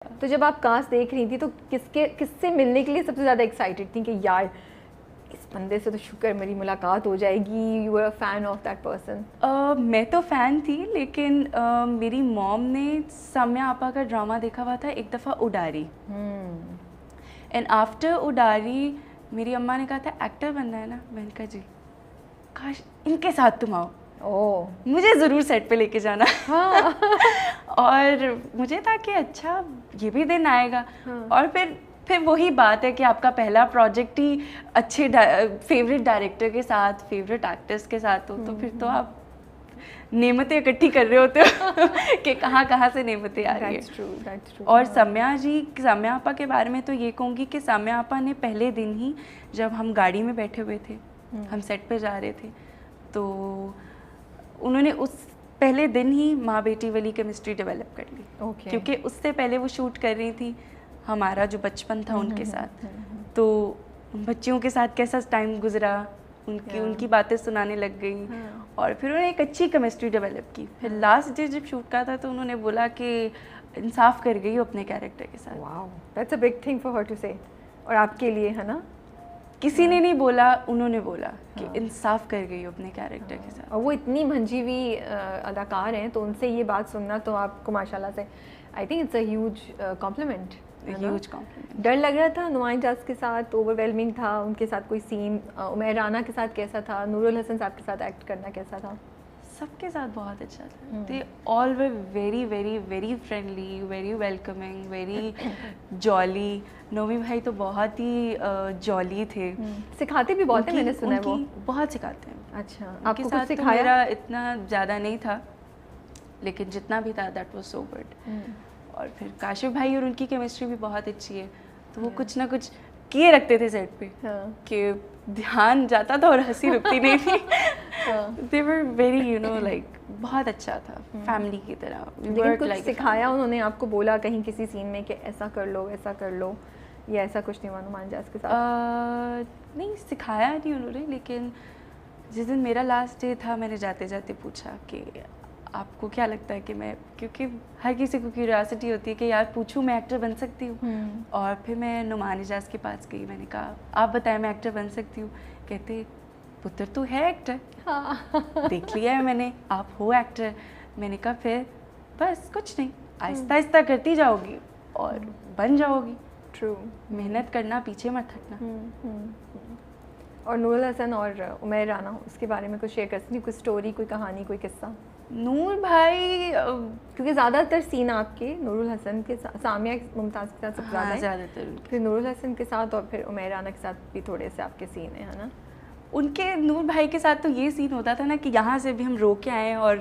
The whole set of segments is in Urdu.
تو جب آپ کاسٹ دیکھ رہی تھی تو کس سے ملنے کے لیے سب سے زیادہ ایکسائٹیڈ تھیں کہ یار اس بندے سے تو شکر میری ملاقات ہو جائے گی؟ You are a fan of that person? میں تو فین تھی، لیکن میری موم نے سامیہ آپا کا ڈرامہ دیکھا ہوا تھا ایک دفعہ اڈاری، اینڈ آفٹر اڈاری میری اماں نے کہا تھا ایکٹر بننا ہے نا، میں نے کہا جی، کاش ان کے ساتھ تم آؤ، مجھے ضرور سیٹ پہ لے کے جانا. اور مجھے تھا کہ اچھا یہ بھی دن آئے گا. اور پھر وہی بات ہے کہ آپ کا پہلا پروجیکٹ ہی اچھے فیوریٹ ڈائریکٹر کے ساتھ، فیوریٹ ایکٹرس کے ساتھ ہو، تو پھر تو آپ نعمتیں اکٹھی کر رہے ہوتے ہو کہ کہاں کہاں سے نعمتیں آ رہی ہیں. اور سامیہ آپا کے بارے میں تو یہ کہوں گی کہ سامیہ آپا نے پہلے دن ہی، جب ہم گاڑی میں بیٹھے ہوئے تھے، ہم سیٹ پہ جا رہے تھے، تو انہوں نے اس پہلے دن ہی ماں بیٹی والی کیمسٹری ڈیولپ کر لی. کیونکہ اس سے پہلے وہ شوٹ کر رہی تھی ہمارا جو بچپن تھا ان کے ساتھ، تو بچیوں کے ساتھ کیسا ٹائم گزرا، ان کی باتیں سنانے لگ گئی، اور پھر انہوں نے ایک اچھی کیمسٹری ڈیولپ کی. پھر لاسٹ ڈے جب شوٹ کا تھا تو انہوں نے بولا کہ انصاف کر گئی اپنے کیریکٹر کے ساتھ. Wow, that's a big thing for her to say. اور آپ کے لیے ہے نا، کسی نے نہیں بولا، انہوں نے بولا کہ انصاف کر گئی اپنے کیریکٹر کے ساتھ. اور وہ اتنی منجھی ہوئی اداکار ہیں، تو ان سے یہ بات سننا تو آپ کو ماشاء اللہ سے I think it's a huge compliment. Huge compliment. ڈر لگ رہا تھا نمایاں جاز کے ساتھ؟ اوور ویلمنگ تھا ان کے ساتھ کوئی سین؟ عمیر رانا کے ساتھ کیسا تھا؟ نور الحسن صاحب کے ساتھ ایکٹ کرنا کیسا تھا؟ سب کے ساتھ بہت اچھا تھا. They all were very very very friendly, very welcoming, very jolly. Nomi بھائی تو بہت ہی جالی تھے. سکھاتے بھی بہت ہیں، میں نے سنا ہے وہ بہت سکھاتے ہیں. اچھا، آپ کے ساتھ تو میرا اتنا زیادہ نہیں تھا، لیکن جتنا بھی تھا دیٹ واز سو گڈ. اور پھر کاشف بھائی اور ان کی کیمسٹری بھی بہت اچھی ہے، تو وہ کچھ نہ کچھ کیے رکھتے تھے سیٹ پہ کہ دھیان جاتا تھا اور ہنسی رکتی نہیں تھی. They were very, like بہت اچھا تھا، فیملی کی طرح. لیکن کچھ سکھایا انہوں نے آپ کو؟ بولا کہیں کسی سین میں کہ ایسا کر لو، ایسا کر لو، یا ایسا کچھ نہیں نعمان جاز کے ساتھ؟ نہیں سکھایا نہیں انہوں نے، لیکن جس دن میرا لاسٹ ڈے تھا میں نے جاتے جاتے پوچھا کہ آپ کو کیا لگتا ہے کہ میں، کیونکہ ہر کسی کو کیوریاسٹی ہوتی ہے کہ یار پوچھوں میں ایکٹر بن سکتی ہوں. اور پھر میں نعمان اجاز کے پاس گئی، میں نے کہا آپ بتائیں میں ایکٹر بن سکتی ہوں؟ کہتے پتر تو ہے ایکٹر، دیکھ لیا ہے میں نے، آپ ہو ایکٹر. میں نے کہا پھر بس کچھ نہیں، آہستہ آہستہ کرتی جاؤ گی اور بن جاؤ گی. ٹرو، محنت کرنا، پیچھے مت ہٹنا. اور نور الحسن اور عمیر رانا، اس کے بارے میں کچھ شیئر کر سکتی؟ کوئی اسٹوری، کوئی کہانی، کوئی قصہ؟ نور بھائی کیونکہ زیادہ تر سین آپ کے نور الحسن کے ساتھ، سامیہ ممتاز کے ساتھ سب سے زیادہ تر، پھر نور الحسن کے ساتھ، اور پھر عمیر رانا کے ساتھ بھی تھوڑے سے آپ کے سین ہیں، ہے نا؟ ان کے نور بھائی کے ساتھ تو یہ سین ہوتا تھا نا کہ یہاں سے بھی ہم رو کے آئے اور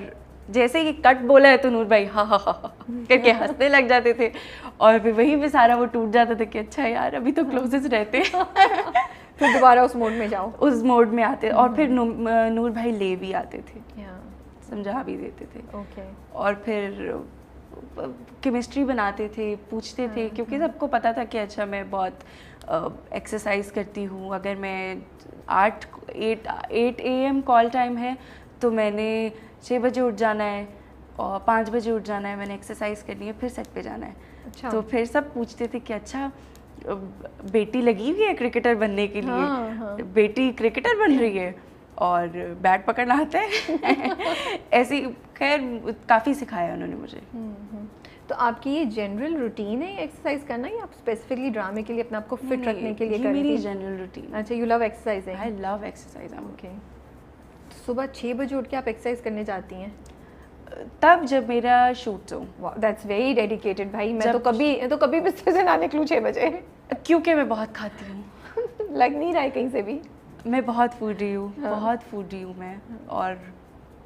جیسے یہ کٹ بولا ہے تو نور بھائی ہاں ہاں ہاں کر کے ہنسنے لگ جاتے تھے، اور پھر وہیں پہ سارا وہ ٹوٹ جاتا تھا کہ اچھا یار ابھی تو کلوزسٹ رہتے ہیں. پھر دوبارہ اس موڈ میں جاؤ، اس موڈ میں آتے. اور پھر نور بھائی لے بھی آتے تھے، سمجھا بھی دیتے تھے. اور پھر کیمسٹری بناتے تھے، پوچھتے تھے، کیونکہ سب کو پتا تھا کہ اچھا میں بہت ایکسرسائز کرتی ہوں. اگر میں 8 AM کال ٹائم ہے تو میں نے 6 بجے اٹھ جانا ہے اور 5 بجے اٹھ جانا ہے، میں نے ایکسرسائز کرنی ہے، پھر سیٹ پہ جانا ہے. تو پھر سب پوچھتے تھے کہ اچھا بیٹی لگی ہوئی ہے کرکٹر بننے کے لیے، بیٹی کرکٹر بن رہی ہے اور بیٹ پکڑنا آتا ہے. ایسی خیر کافی سکھایا انہوں نے مجھے. تو آپ کی یہ جنرل روٹین ہے ایکسرسائز کرنا، یا آپ اسپیسیفکلی ڈرامے کے لیے اپنے آپ کو فٹ رکھنے کے لیے کرتی ہیں؟ میری جنرل روٹین. اچھا، you love exercising? I love exercise. Okay. صبح 6 بجے اٹھ کے آپ ایکسرسائز کرنے جاتی ہیں؟ تب جب میرا shoot who. That's very dedicated بھائی. میں تو کبھی بستر سے نہ نکلوں 6 بجے، کیونکہ میں بہت کھاتی ہوں. لگ نہیں رہا ہے کہیں سے بھی. میں بہت فوڈی ہوں، بہت فوڈی ہوں میں، اور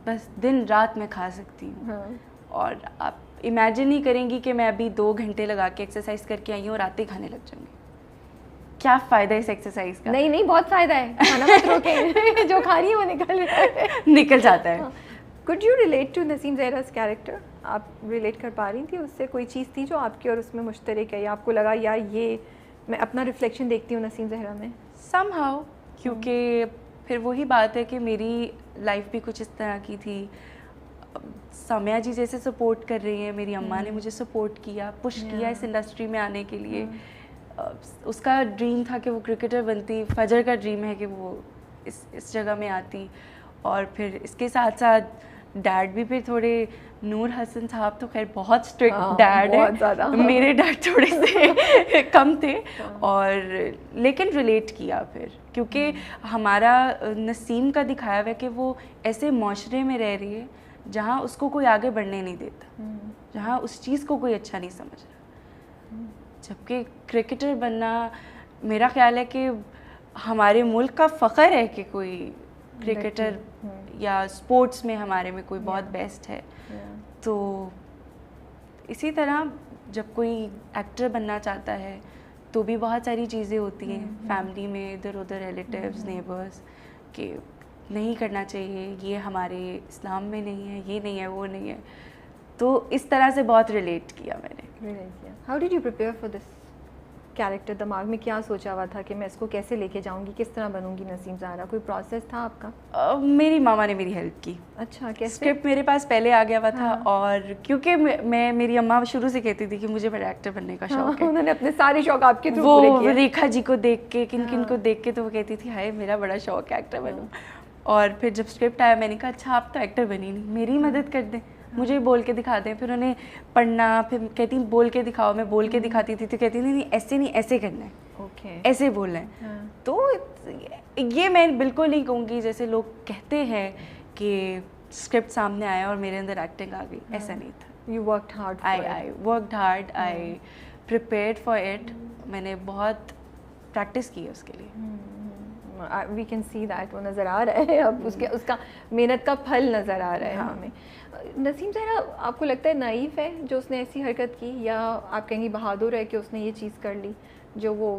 بس دن رات میں کھا سکتی ہوں. اور آپ امیجن نہیں کریں گی کہ میں ابھی 2 گھنٹے لگا کے ایکسرسائز کر کے آئی ہوں اور آتے ہی کھانے لگ جاؤں گی. کیا فائدہ ہے اس ایکسرسائز کا؟ نہیں بہت فائدہ ہے، کھانا مت روکیں، جو کھا رہی ہے وہ نکل جاتا ہے. Could you relate to Naseem Zahra's character? آپ ریلیٹ کر پا رہی تھی اس سے؟ کوئی چیز تھی جو آپ کی اور اس میں مشترک ہے، یا آپ کو لگا یار یہ میں اپنا ریفلیکشن دیکھتی ہوں نسیم زہرا میں؟ سم ہاؤ، کیونکہ پھر وہی بات ہے کہ میری لائف بھی کچھ اس طرح کی تھی. سامیہ جی جیسے سپورٹ کر رہی ہیں, میری اماں نے مجھے سپورٹ کیا, پش کیا اس انڈسٹری میں آنے کے لیے. اس کا ڈریم تھا کہ وہ کرکٹر بنتی, فجر کا ڈریم ہے کہ وہ اس جگہ میں آتی. اور پھر اس کے ساتھ ساتھ ڈیڈ بھی پھر تھوڑے, نور حسن صاحب تو خیر بہت اسٹرکٹ ڈیڈ ہے, میرے ڈیڈ تھوڑے سے کم تھے, اور لیکن ریلیٹ کیا پھر, کیونکہ ہمارا نسیم کا دکھایا ہوا ہے کہ وہ ایسے معاشرے میں رہ رہی ہے جہاں اس کو کوئی آگے بڑھنے نہیں دیتا, جہاں اس چیز کو کوئی اچھا نہیں سمجھ رہا. جبکہ کرکٹر بننا میرا خیال ہے کہ ہمارے ملک کا فخر ہے کہ کوئی کرکٹر یا اسپورٹس میں ہمارے میں کوئی بہت بیسٹ ہے. تو اسی طرح جب کوئی ایکٹر بننا چاہتا ہے تو بھی بہت ساری چیزیں ہوتی ہیں فیملی میں, ادھر ادھر ریلیٹیوز, نیبرز, کہ نہیں کرنا چاہیے, یہ ہمارے اسلام میں نہیں ہے, یہ نہیں ہے, وہ نہیں ہے. تو اس طرح سے بہت ریلیٹ کیا میں نے. How did you prepare for this character? دماغ میں کیا سوچا ہوا تھا کہ میں اس کو کیسے لے کے جاؤں گی, کس طرح بنوں گی نسیم زہرا؟ کوئی پروسیس تھا آپ کا؟ میری ماما نے میری ہیلپ کی. اچھا, کیسے؟ اسکرپٹ میرے پاس پہلے آ گیا ہوا تھا, اور کیونکہ میری اماں شروع سے کہتی تھی کہ مجھے بڑا ایکٹر بننے کا شوق ہے. انہوں نے اپنے سارے شوق آپ کے تھرو پورے کیے. وہ ریکھا جی کو دیکھ کے, کن کن کو دیکھ کے, تو وہ کہتی تھی ہائے میرا بڑا شوق ہے ایکٹر بنوں. اور پھر جب اسکرپٹ آیا میں نے کہا اچھا آپ تو ایکٹر بنی نہیں, میری مدد کر دیں, مجھے بول کے دکھا دیں. پھر انہیں پڑھنا, پھر کہتی بول کے دکھاؤ, میں بول کے دکھاتی تھی تو کہتی نہیں ایسے نہیں, ایسے کرنا ہے, ایسے بولنا ہے. تو یہ میں بالکل نہیں کہوں گی جیسے لوگ کہتے ہیں کہ اسکرپٹ سامنے آیا اور میرے اندر ایکٹنگ آ گئی, ایسا نہیں تھا. You worked hard for it. I worked hard, I prepared for it. میں نے بہت پریکٹس کی ہے اس کے لیے. We can see that, وہ نظر آ رہا ہے اب, اس کا محنت کا پھل نظر آ رہا ہے ہمیں. نسیم زہرا آپ کو لگتا ہے نائف ہے جو اس نے ایسی حرکت کی, یا آپ کہیں گی بہادر ہے کہ اس نے یہ چیز کر لی جو وہ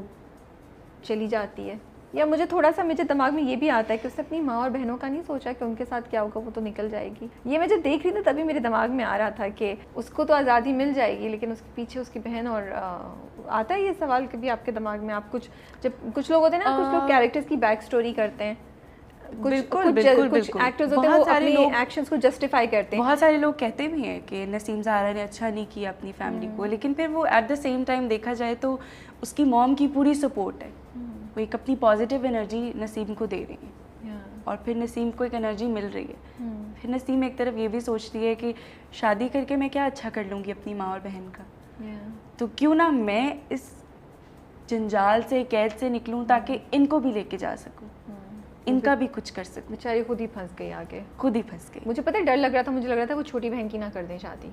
چلی جاتی ہے؟ یا مجھے تھوڑا سا مجھے دماغ میں یہ بھی آتا ہے کہ اس نے اپنی ماں اور بہنوں کا نہیں سوچا کہ ان کے ساتھ کیا ہوگا, وہ تو نکل جائے گی. یہ میں جب دیکھ رہی تھی تبھی میرے دماغ میں آ رہا تھا کہ اس کو تو آزادی مل جائے گی, لیکن اس کے پیچھے اس کی بہن. اور آتا ہے یہ سوال کبھی آپ کے دماغ میں؟ آپ کچھ لوگ ہوتے ہیں نا, کچھ لوگ کیریکٹرز کی بیک اسٹوری کرتے ہیں, کچھ ایکٹرز ہوتے ہیں وہ اپنے ایکشنز کو جسٹیفائی کرتے ہیں. بہت سارے لوگ کہتے بھی ہیں کہ نسیم زہرا نے اچھا نہیں کیا اپنی فیملی کو, لیکن پھر وہ ایٹ دا سیم ٹائم دیکھا جائے تو اس کی موم کی پوری سپورٹ ہے, وہ ایک اپنی پازیٹیو انرجی نسیم کو دے رہی ہے, اور پھر نسیم کو ایک انرجی مل رہی ہے. پھر نسیم ایک طرف یہ بھی سوچتی ہے کہ شادی کر کے میں کیا اچھا کر لوں گی اپنی ماں اور بہن کا, تو کیوں نہ میں اس جنجال سے, قید سے نکلوں تاکہ ان کو بھی لے کے جا سکوں, ان کا بھی کچھ کر سکوں. بیچاری خود ہی پھنس گئی آگے, خود ہی پھنس گئی. مجھے پتہ ہے ڈر لگ رہا تھا, مجھے لگ رہا تھا وہ چھوٹی بہن کی نہ کر دیں شادی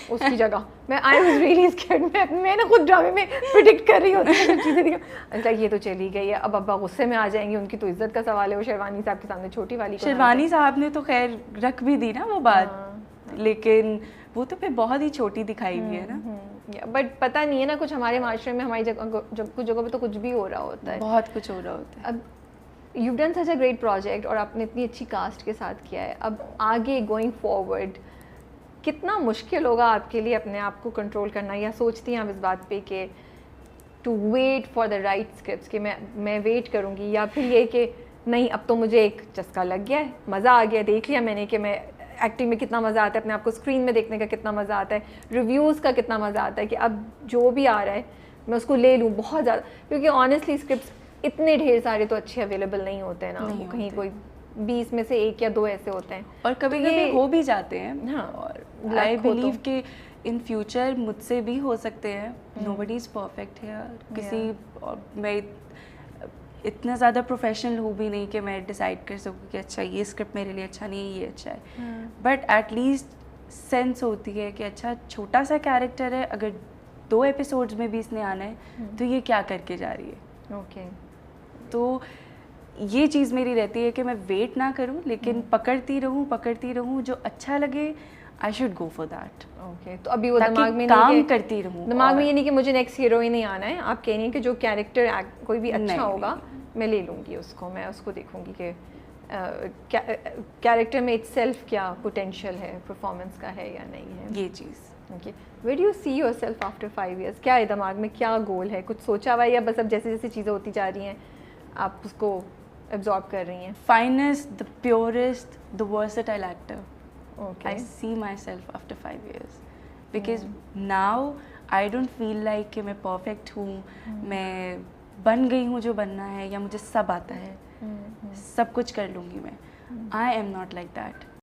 اس کی جگہ. میں آئی واز ریئلی اسکیئرڈ, میں نے خود ڈرامے میں پریڈکٹ کر رہی ہوتی ہوں چیزیں دیکھا, یہ تو چلی گئی ہے, اب ابا غصے میں آ جائیں گے, ان کی تو عزت کا سوال ہے. وہ شیروانی صاحب کے سامنے چھوٹی والی, شیروانی صاحب نے تو خیر رکھ بھی دی نا وہ بات, لیکن وہ تو پھر بہت ہی چھوٹی دکھائی ہوئی ہے نا. بٹ پتہ نہیں ہے نا, کچھ ہمارے معاشرے میں ہماری جگہ کچھ جگہوں پہ تو کچھ بھی ہو رہا ہوتا ہے, بہت کچھ ہو رہا ہوتا ہے. اب you've done such a great project اور آپ نے اتنی اچھی کاسٹ کے ساتھ کیا ہے, اب آگے گوئنگ فارورڈ کتنا مشکل ہوگا آپ کے لیے اپنے آپ کو کنٹرول کرنا, یا سوچتی ہیں آپ اس بات پہ کہ to wait for the right scripts, کہ میں ویٹ کروں گی, یا پھر یہ کہ نہیں اب تو مجھے ایک چسکا لگ گیا ہے, مزہ آ گیا, دیکھ لیا میں نے کہ میں ایکٹنگ میں کتنا مزہ آتا ہے, اپنے آپ کو اسکرین میں دیکھنے کا کتنا مزہ آتا ہے, ریویوز کا کتنا مزہ آتا ہے, کہ اب جو بھی آ رہا ہے میں اس کو لے لوں بہت زیادہ, کیونکہ آنیسٹلی اسکرپٹس اتنے ڈھیر سارے تو اچھے اویلیبل نہیں ہوتے ہیں نا, کہیں کوئی 20 میں سے 1 یا 2 ایسے ہوتے ہیں, اور کبھی کبھی ہو بھی جاتے ہیں. اور آئی بلیو کہ ان فیوچر مجھ سے بھی ہو سکتے ہیں, نو بڈی از پرفیکٹ ہے, کسی میں اتنا زیادہ پروفیشنل ہوں بھی نہیں کہ میں ڈیسائڈ کر سکوں کہ اچھا یہ اسکرپٹ میرے لیے اچھا نہیں ہے, یہ اچھا ہے, بٹ ایٹ لیسٹ سینس ہوتی ہے کہ اچھا چھوٹا سا کیریکٹر ہے, اگر 2 ایپیسوڈز میں بھی اس نے آنا ہے تو یہ کیا کر کے جا رہی ہے. اوکے, تو یہ چیز میری رہتی ہے کہ میں ویٹ نہ کروں, لیکن پکڑتی رہوں, جو اچھا لگے I should go for that. Okay, تو ابھی وہ دماغ میں کام کرتی رہوں, دماغ میں یہ نہیں کہ مجھے نیکسٹ ہیرو ہی نہیں آنا ہے, آپ کہہ رہی ہیں کہ جو کیریکٹر کوئی بھی اچھا ہوگا میں لے لوں گی اس کو, میں اس کو دیکھوں گی کہ کیریکٹر میں اٹ سیلف کیا پوٹینشیل ہے, پرفارمنس کا ہے یا نہیں ہے, یہ چیز. Okay, where do you see your self after 5 years? کیا ہے دماغ میں, کیا گول ہے, کچھ سوچا ہوا ہے, یا بس اب جیسے جیسے چیزیں ہوتی جا رہی ہیں آپ اس کو ایبزارب کر رہی ہیں؟ Finest, the purest, the versatile actor. I see myself after 5 years because now I don't feel like کہ میں perfect ہوں, میں بن گئی ہوں جو بننا ہے یا مجھے سب آتا ہے, سب کچھ کر لوں گی میں. I am not like that.